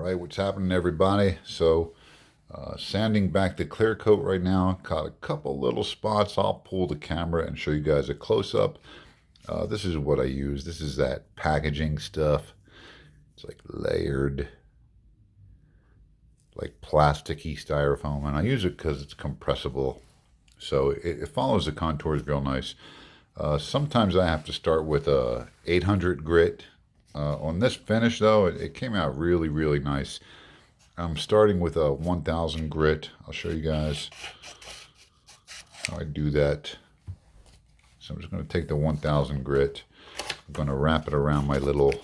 Alright, what's happening everybody? So sanding back the clear coat right now. Caught a couple little spots. I'll pull the camera and show you guys a close-up. This is what I use. This is that packaging stuff. It's like layered, like plasticky styrofoam, and I use it because it's compressible. So it follows the contours real nice. Sometimes I have to start with a 800 grit. On this finish though, it came out really, really nice. I'm starting with a 1000 grit. I'll show you guys how I do that. So I'm just going to take the 1000 grit. I'm going to wrap it around my little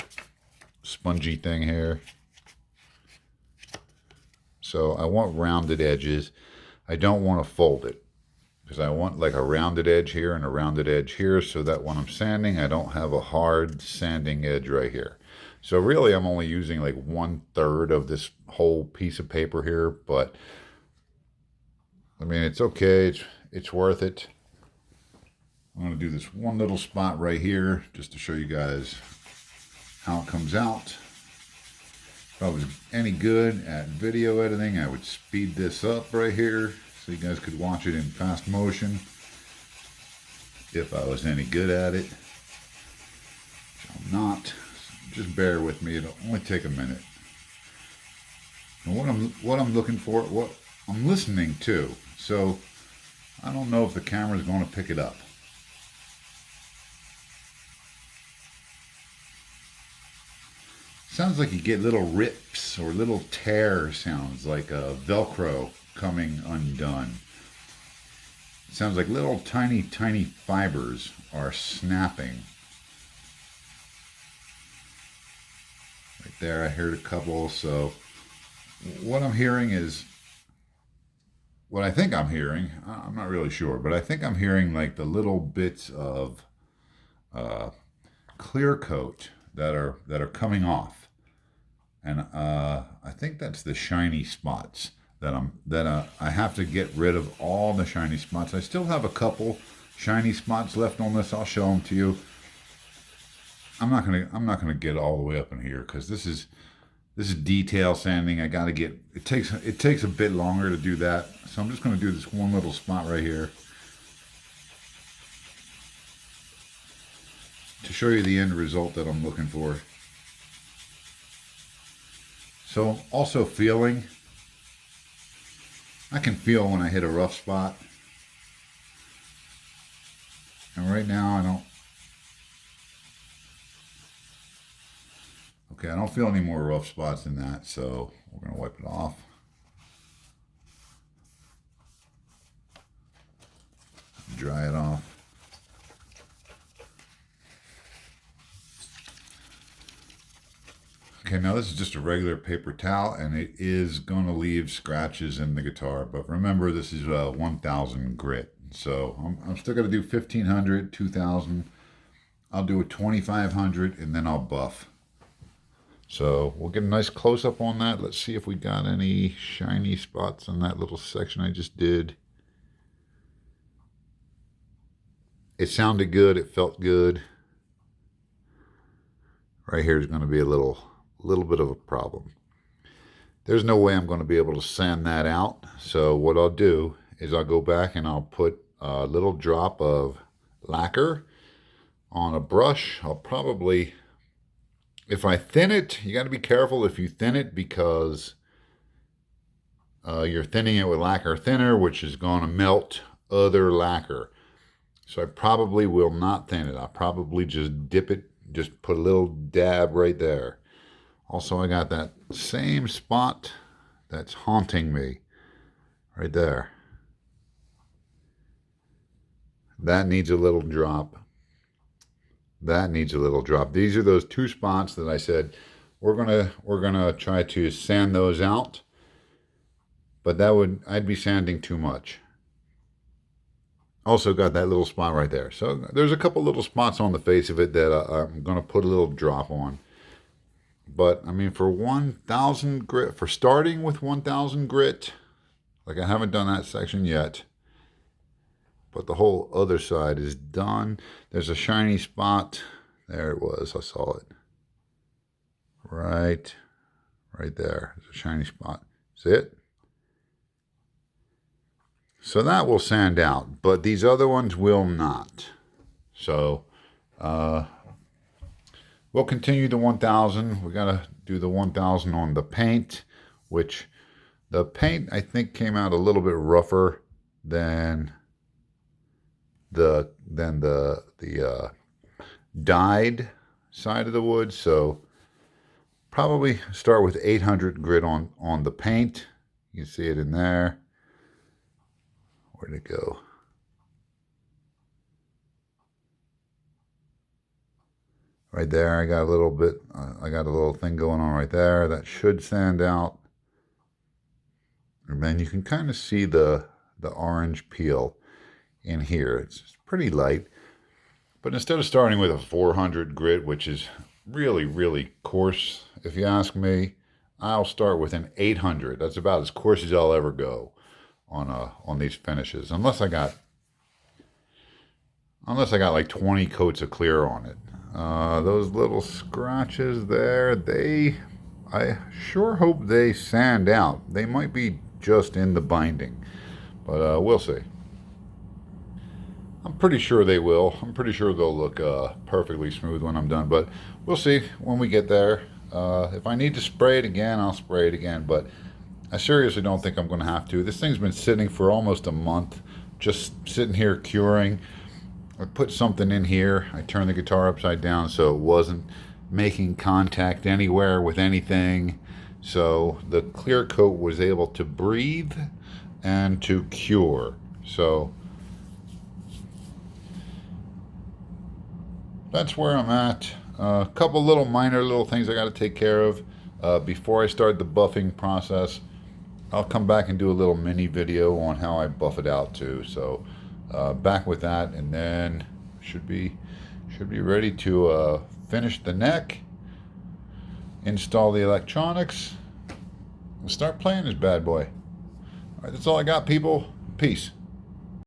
spongy thing here. So I want rounded edges. I don't want to fold it, because I want like a rounded edge here and a rounded edge here, so that when I'm sanding, I don't have a hard sanding edge right here. So really, I'm only using like 1/3 of this whole piece of paper here, but I mean, it's okay. It's worth it. I'm going to do this one little spot right here just to show you guys how it comes out. If I was any good at video editing, I would speed this up right here so you guys could watch it in fast motion. If I was any good at it, which I'm not. Just bear with me. It'll only take a minute. And what I'm looking for, what I'm listening to. So I don't know if the camera is going to pick it up. Sounds like you get little rips or little tear sounds, like a Velcro coming undone. It sounds like little tiny, tiny fibers are snapping. Right there, I heard a couple. So what I'm hearing is, what I think I'm hearing, I'm not really sure, but I think I'm hearing like the little bits of clear coat that are coming off. And I think that's the shiny spots that I have to get rid of all the shiny spots. I still have a couple shiny spots left on this. I'll show them to you. I'm not gonna get all the way up in here because this is detail sanding. I gotta get it takes a bit longer to do that. So I'm just gonna do this one little spot right here to show you the end result that I'm looking for. So also feeling, I can feel when I hit a rough spot. And right now I don't feel any more rough spots than that, so we're going to wipe it off. Dry it off. Okay, now this is just a regular paper towel, and it is going to leave scratches in the guitar. But remember, this is 1000 grit. So I'm still going to do 1500, 2000. I'll do a 2500, and then I'll buff. So we'll get a nice close-up on that. Let's see if we got any shiny spots on that little section I just did. It sounded good. It felt good. Right here is going to be a little bit of a problem. There's no way I'm going to be able to sand that out. So what I'll do is I'll go back and I'll put a little drop of lacquer on a brush. I'll probably, if I thin it, you got to be careful if you thin it, because you're thinning it with lacquer thinner, which is going to melt other lacquer. So I probably will not thin it. I'll probably just dip it, just put a little dab right there. Also, I got that same spot that's haunting me right there. That needs a little drop. That needs a little drop. These are those two spots that I said we're gonna try to sand those out, but I'd be sanding too much. Also got that little spot right there. So there's a couple little spots on the face of it that I'm gonna put a little drop on. But I mean, for 1000 grit, for starting with 1000 grit, like I haven't done that section yet, but the whole other side is done. There's a shiny spot. There it was. I saw it. Right Right there. There's a shiny spot. See it? So that will sand out, but these other ones will not. So we'll continue the 1000. We got to do the 1000 on the paint, which the paint I think came out a little bit rougher than the dyed side of the wood. So probably start with 800 grit on the paint. You can see it in there. Where'd it go? Right there, I got a little bit, I got a little thing going on right there. That should sand out. And then you can kind of see the orange peel in here. It's pretty light. But instead of starting with a 400 grit, which is really, really coarse, if you ask me, I'll start with an 800. That's about as coarse as I'll ever go on these finishes, unless I got like 20 coats of clear on it. Those little scratches there, I sure hope they sand out. They might be just in the binding, but we'll see. I'm pretty sure they will. I'm pretty sure they'll look perfectly smooth when I'm done, but we'll see when we get there. If I need to spray it again, I'll spray it again, but I seriously don't think I'm going to have to. This thing's been sitting for almost a month, just sitting here curing. I put something in here. I turned the guitar upside down so it wasn't making contact anywhere with anything. So the clear coat was able to breathe and to cure. So that's where I'm at. A couple little minor little things I got to take care of before I start the buffing process. I'll come back and do a little mini video on how I buff it out too. So back with that, and then should be ready to finish the neck, install the electronics, and start playing this bad boy. All right, that's all I got, people. Peace.